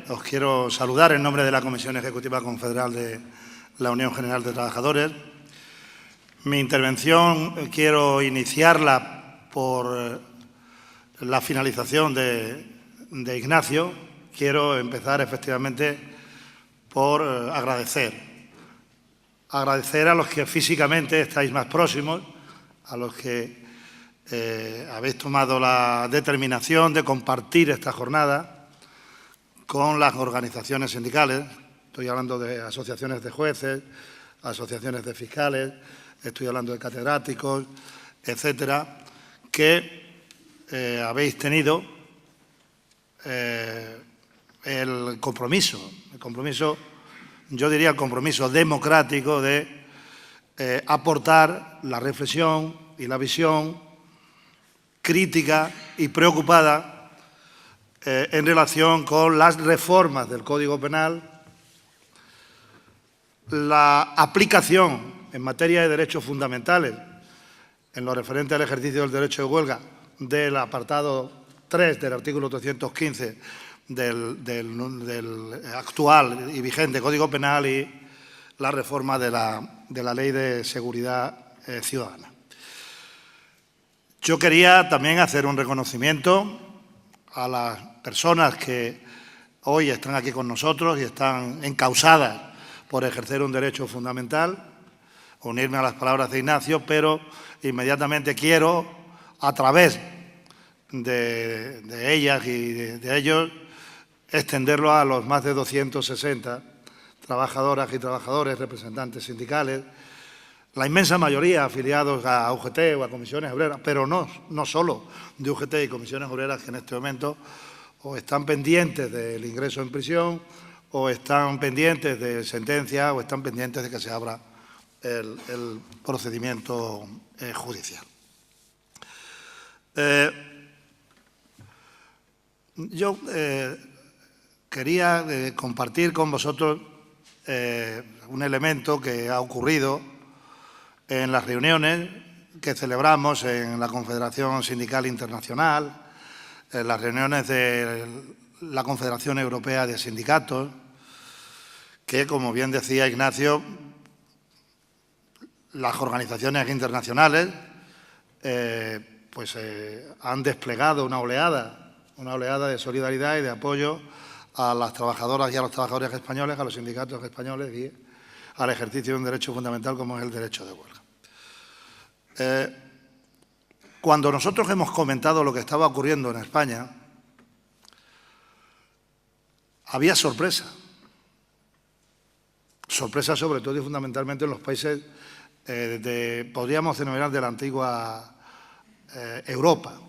os quiero saludar en nombre de la Comisión Ejecutiva Confederal de la Unión General de Trabajadores. Mi intervención quiero iniciarla por la finalización de Ignacio. Quiero empezar efectivamente por agradecer a los que físicamente estáis más próximos, a los que habéis tomado la determinación de compartir esta jornada con las organizaciones sindicales. Estoy hablando de asociaciones de jueces, asociaciones de fiscales, estoy hablando de catedráticos, etcétera, que habéis tenido el compromiso, yo diría el compromiso democrático de aportar la reflexión y la visión crítica y preocupada en relación con las reformas del Código Penal, la aplicación en materia de derechos fundamentales, en lo referente al ejercicio del derecho de huelga, del apartado 3 del artículo 315 del actual y vigente Código Penal y la reforma de la Ley de Seguridad Ciudadana. Yo quería también hacer un reconocimiento a las personas que hoy están aquí con nosotros y están encausadas por ejercer un derecho fundamental, unirme a las palabras de Ignacio, pero inmediatamente quiero, a través de ellas y de ellos, extenderlo a los más de 260 trabajadoras y trabajadores, representantes sindicales, la inmensa mayoría afiliados a UGT o a comisiones obreras, pero no solo de UGT y comisiones obreras, que en este momento o están pendientes del ingreso en prisión, o están pendientes de sentencia, o están pendientes de que se abra el procedimiento judicial. Yo quería compartir con vosotros un elemento que ha ocurrido en las reuniones que celebramos en la Confederación Sindical Internacional, en las reuniones de la Confederación Europea de Sindicatos, que, como bien decía Ignacio, las organizaciones internacionales han desplegado una oleada de solidaridad y de apoyo a las trabajadoras y a los trabajadores españoles, a los sindicatos españoles y al ejercicio de un derecho fundamental como es el derecho de huelga. Cuando nosotros hemos comentado lo que estaba ocurriendo en España, había sorpresa. Sorpresa sobre todo y fundamentalmente en los países podríamos denominar de la antigua Europa,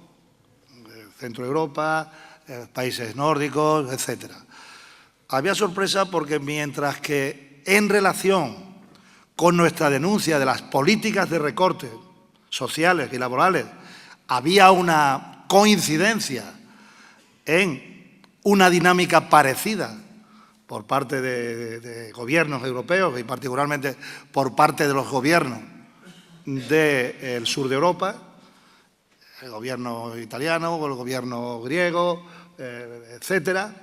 Centro Europa, países nórdicos, etcétera. Había sorpresa porque mientras que en relación con nuestra denuncia de las políticas de recorte sociales y laborales había una coincidencia en una dinámica parecida por parte de gobiernos europeos y particularmente por parte de los gobiernos del sur de Europa, el gobierno italiano o el gobierno griego, etcétera,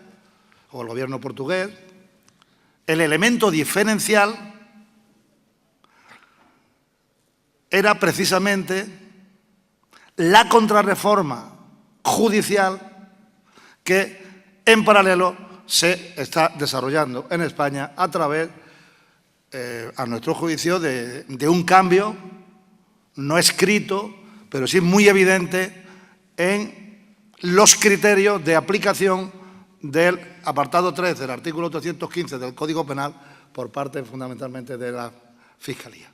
o el gobierno portugués, el elemento diferencial era precisamente la contrarreforma judicial que en paralelo se está desarrollando en España a través, a nuestro juicio, de un cambio no escrito, pero sí muy evidente en los criterios de aplicación del apartado 3 del artículo 315 del Código Penal por parte fundamentalmente de la Fiscalía.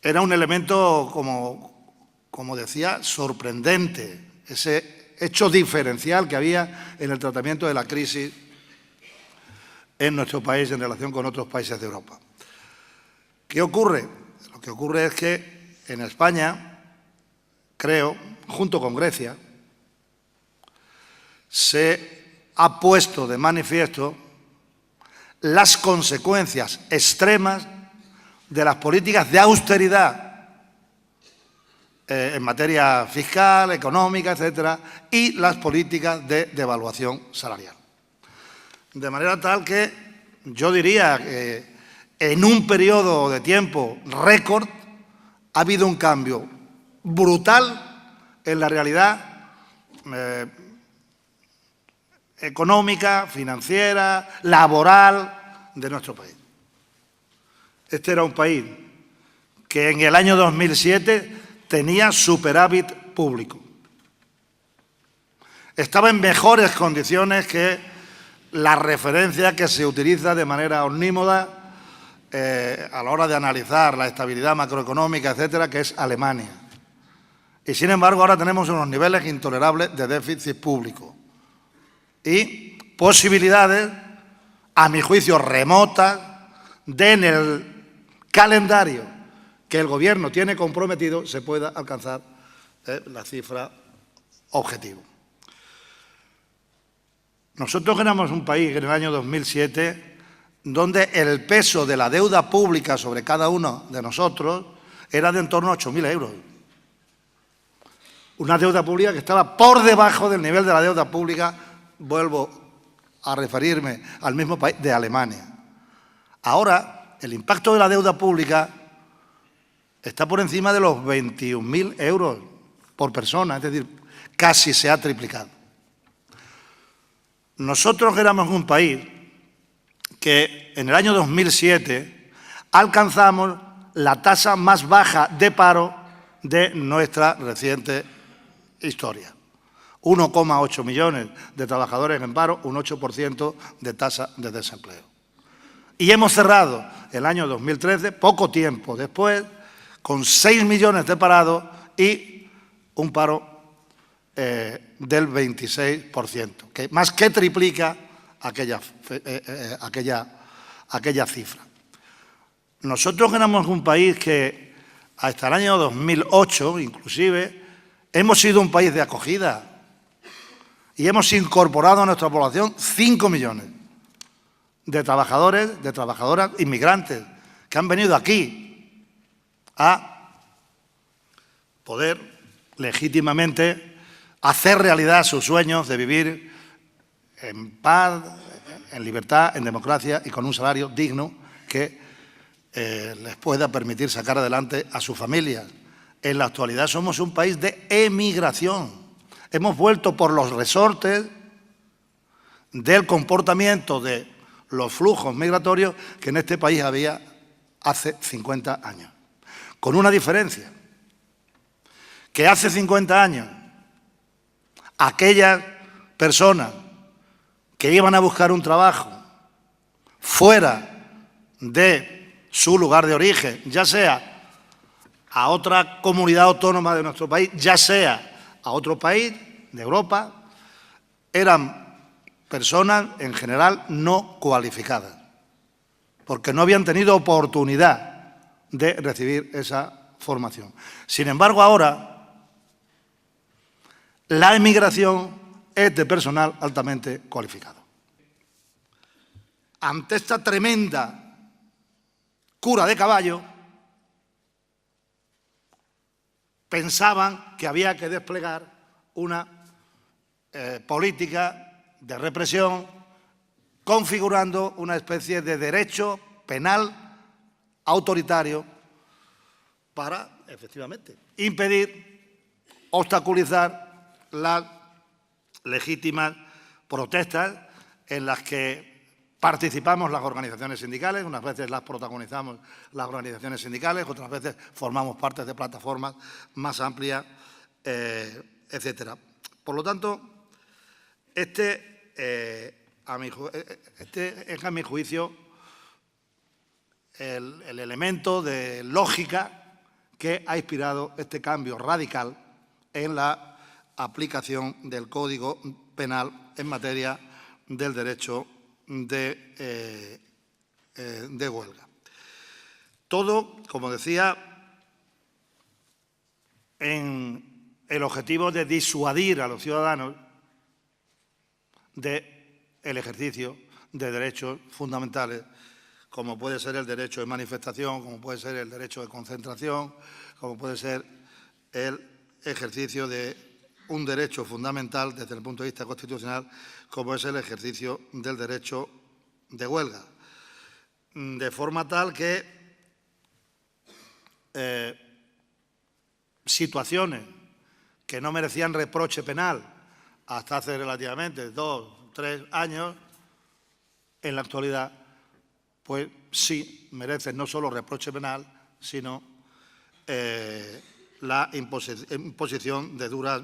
Era un elemento, como decía, sorprendente, ese hecho diferencial que había en el tratamiento de la crisis en nuestro país en relación con otros países de Europa. ¿Qué ocurre? Lo que ocurre es que en España, creo, junto con Grecia, se ha puesto de manifiesto las consecuencias extremas de las políticas de austeridad en materia fiscal, económica, etcétera, y las políticas de devaluación salarial. De manera tal que yo diría que en un periodo de tiempo récord ha habido un cambio brutal en la realidad económica, financiera, laboral de nuestro país. Este era un país que en el año 2007 tenía superávit público. Estaba en mejores condiciones que la referencia que se utiliza de manera omnímoda a la hora de analizar la estabilidad macroeconómica, etcétera, que es Alemania. Y, sin embargo, ahora tenemos unos niveles intolerables de déficit público y posibilidades, a mi juicio, remotas, de en el calendario que el Gobierno tiene comprometido se pueda alcanzar la cifra objetivo. Nosotros éramos un país en el año 2007 donde el peso de la deuda pública sobre cada uno de nosotros era de en torno a 8.000 euros. Una deuda pública que estaba por debajo del nivel de la deuda pública, vuelvo a referirme al mismo país, de Alemania. Ahora, el impacto de la deuda pública está por encima de los 21.000 euros por persona, es decir, casi se ha triplicado. Nosotros éramos un país que en el año 2007 alcanzamos la tasa más baja de paro de nuestra reciente historia. 1,8 millones de trabajadores en paro, un 8% de tasa de desempleo. Y hemos cerrado el año 2013, poco tiempo después, con 6 millones de parados y un paro del 26%, que más que triplica aquella cifra. Nosotros éramos un país que hasta el año 2008, inclusive, hemos sido un país de acogida y hemos incorporado a nuestra población 5 millones de trabajadores, de trabajadoras inmigrantes que han venido aquí a poder legítimamente hacer realidad sus sueños de vivir en paz, en libertad, en democracia y con un salario digno que les pueda permitir sacar adelante a sus familias. En la actualidad somos un país de emigración. Hemos vuelto por los resortes del comportamiento de los flujos migratorios que en este país había hace 50 años. Con una diferencia, que hace 50 años aquellas personas que iban a buscar un trabajo fuera de su lugar de origen, ya sea a otra comunidad autónoma de nuestro país, ya sea a otro país de Europa, eran personas en general no cualificadas, porque no habían tenido oportunidad de recibir esa formación. Sin embargo, ahora la emigración es de personal altamente cualificado. Ante esta tremenda cura de caballo, pensaban que había que desplegar una política de represión configurando una especie de derecho penal autoritario para, efectivamente, impedir, obstaculizar las legítimas protestas en las que participamos las organizaciones sindicales, unas veces las protagonizamos las organizaciones sindicales, otras veces formamos parte de plataformas más amplias, etcétera. Por lo tanto, este es, a mi juicio, el elemento de lógica que ha inspirado este cambio radical en la aplicación del Código Penal en materia del derecho de huelga. Todo, como decía, en el objetivo de disuadir a los ciudadanos del ejercicio de derechos fundamentales, como puede ser el derecho de manifestación, como puede ser el derecho de concentración, como puede ser el ejercicio de un derecho fundamental desde el punto de vista constitucional, como es el ejercicio del derecho de huelga. De forma tal que situaciones que no merecían reproche penal hasta hace relativamente 2 o 3 años, en la actualidad, pues sí merecen no solo reproche penal, sino la imposición de duras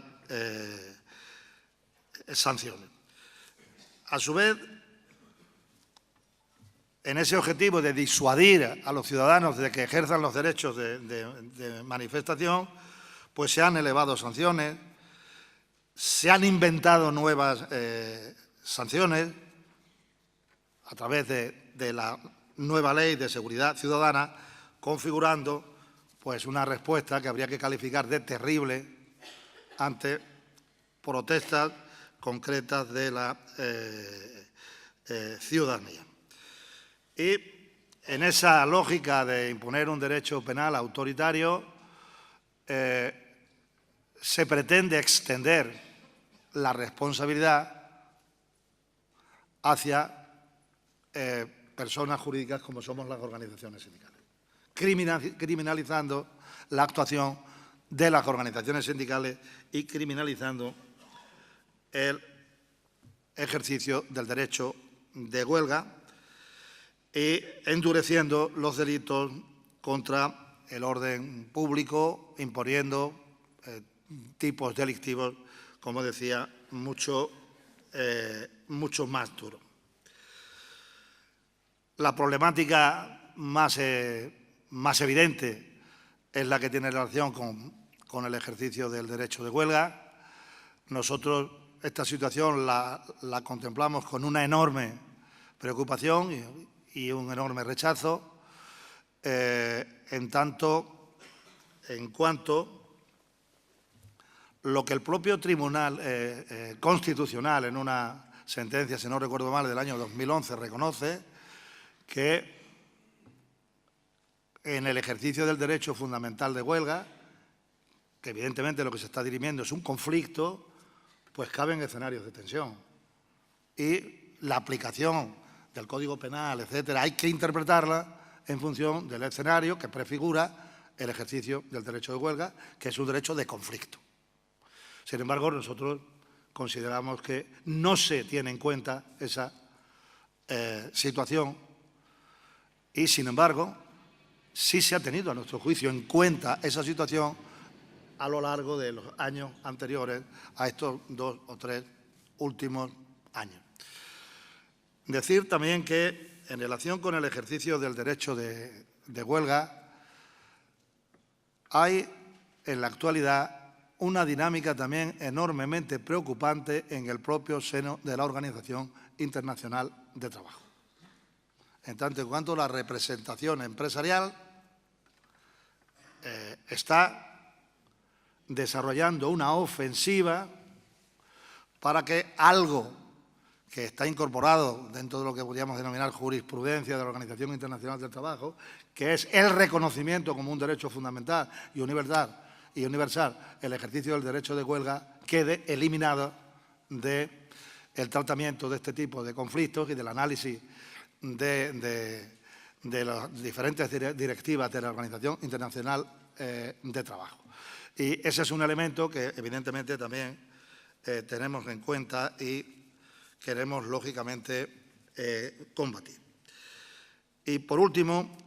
sanciones. A su vez, en ese objetivo de disuadir a los ciudadanos de que ejerzan los derechos de manifestación, pues se han elevado sanciones, se han inventado nuevas sanciones a través de la nueva Ley de Seguridad Ciudadana, configurando pues una respuesta que habría que calificar de terrible ante protestas concretas de la ciudadanía. Y en esa lógica de imponer un derecho penal autoritario, se pretende extender la responsabilidad hacia personas jurídicas como somos las organizaciones sindicales, criminalizando la actuación de las organizaciones sindicales y criminalizando el ejercicio del derecho de huelga y endureciendo los delitos contra el orden público, imponiendo tipos delictivos, como decía, mucho más duros. La problemática más evidente es la que tiene relación con el ejercicio del derecho de huelga. Nosotros esta situación la contemplamos con una enorme preocupación y un enorme rechazo, en cuanto lo que el propio Tribunal Constitucional, en una sentencia, si no recuerdo mal, del año 2011, reconoce que en el ejercicio del derecho fundamental de huelga, que evidentemente lo que se está dirimiendo es un conflicto, pues caben escenarios de tensión. Y la aplicación del Código Penal, etcétera, hay que interpretarla en función del escenario que prefigura el ejercicio del derecho de huelga, que es un derecho de conflicto. Sin embargo, nosotros consideramos que no se tiene en cuenta esa situación y, sin embargo, sí se ha tenido, a nuestro juicio, en cuenta esa situación a lo largo de los años anteriores a estos 2 o 3 últimos años. Decir también que, en relación con el ejercicio del derecho de huelga, hay en la actualidad una dinámica también enormemente preocupante en el propio seno de la Organización Internacional de Trabajo. En tanto en cuanto la representación empresarial está desarrollando una ofensiva para que algo que está incorporado dentro de lo que podríamos denominar jurisprudencia de la Organización Internacional del Trabajo, que es el reconocimiento como un derecho fundamental y universal el ejercicio del derecho de huelga, quede eliminado del tratamiento de este tipo de conflictos y del análisis de las diferentes directivas de la Organización Internacional de Trabajo. Y ese es un elemento que, evidentemente, también tenemos en cuenta y queremos, lógicamente, combatir. Y, por último,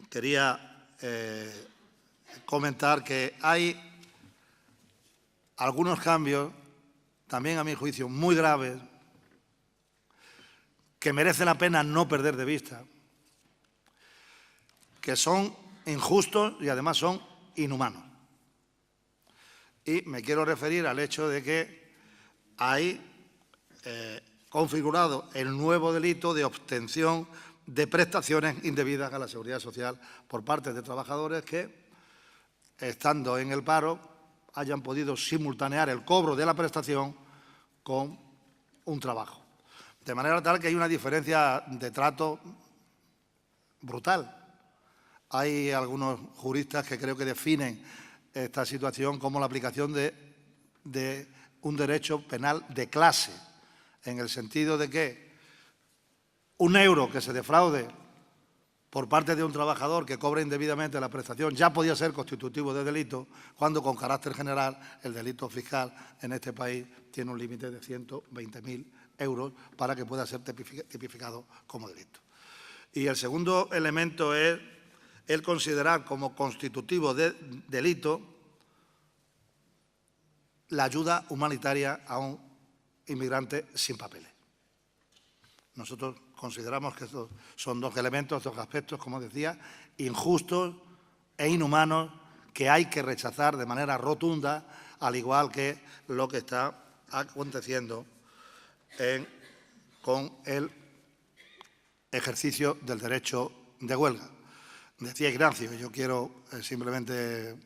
quería comentar que hay algunos cambios, también a mi juicio muy graves, que merece la pena no perder de vista, que son injustos y además son inhumanos. Y me quiero referir al hecho de que hay configurado el nuevo delito de obtención de prestaciones indebidas a la Seguridad Social por parte de trabajadores que, estando en el paro, hayan podido simultanear el cobro de la prestación con un trabajo. De manera tal que hay una diferencia de trato brutal. Hay algunos juristas que creo que definen esta situación como la aplicación de de un derecho penal de clase, en el sentido de que un euro que se defraude por parte de un trabajador que cobra indebidamente la prestación ya podía ser constitutivo de delito, cuando con carácter general el delito fiscal en este país tiene un límite de 120.000 euros para que pueda ser tipificado como delito. Y el segundo elemento es el considerar como constitutivo de delito la ayuda humanitaria a un inmigrante sin papeles. Nosotros consideramos que estos son dos elementos, dos aspectos, como decía, injustos e inhumanos que hay que rechazar de manera rotunda, al igual que lo que está aconteciendo con el ejercicio del derecho de huelga. Decía Ignacio, yo quiero simplemente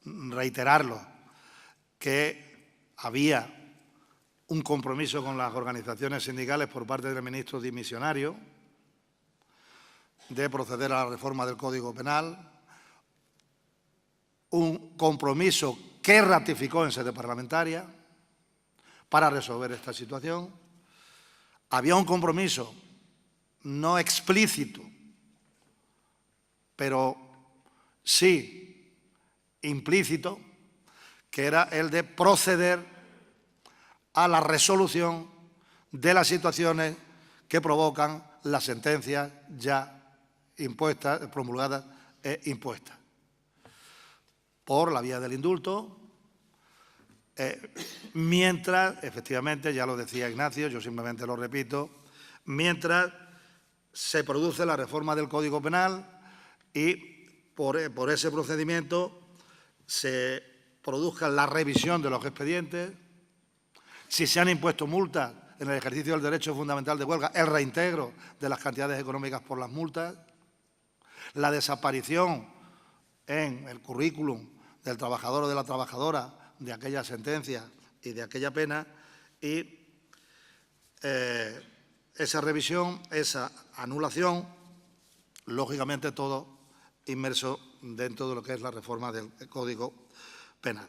reiterarlo, que había un compromiso con las organizaciones sindicales por parte del ministro dimisionario de proceder a la reforma del Código Penal, un compromiso que ratificó en sede parlamentaria para resolver esta situación. Había un compromiso no explícito, pero sí implícito, que era el de proceder a la resolución de las situaciones que provocan las sentencias ya impuestas, promulgadas e impuestas. Por la vía del indulto, mientras, efectivamente, ya lo decía Ignacio, yo simplemente lo repito, mientras se produce la reforma del Código Penal y por ese procedimiento se produzca la revisión de los expedientes. Si se han impuesto multas en el ejercicio del derecho fundamental de huelga, el reintegro de las cantidades económicas por las multas, la desaparición en el currículum del trabajador o de la trabajadora de aquella sentencia y de aquella pena, y esa revisión, esa anulación, lógicamente todo inmerso dentro de lo que es la reforma del Código Penal.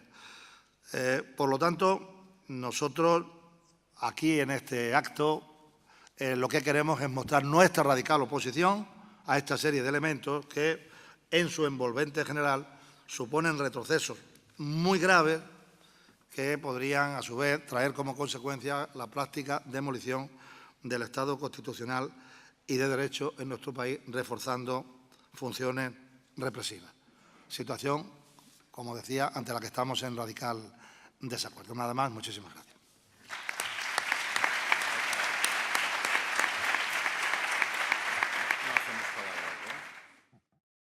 Por lo tanto, nosotros, aquí en este acto, lo que queremos es mostrar nuestra radical oposición a esta serie de elementos que, en su envolvente general, suponen retrocesos muy graves que podrían, a su vez, traer como consecuencia la práctica demolición del Estado constitucional y de derecho en nuestro país, reforzando funciones represivas. Situación, como decía, ante la que estamos en radical desacuerdo. Nada más, muchísimas gracias.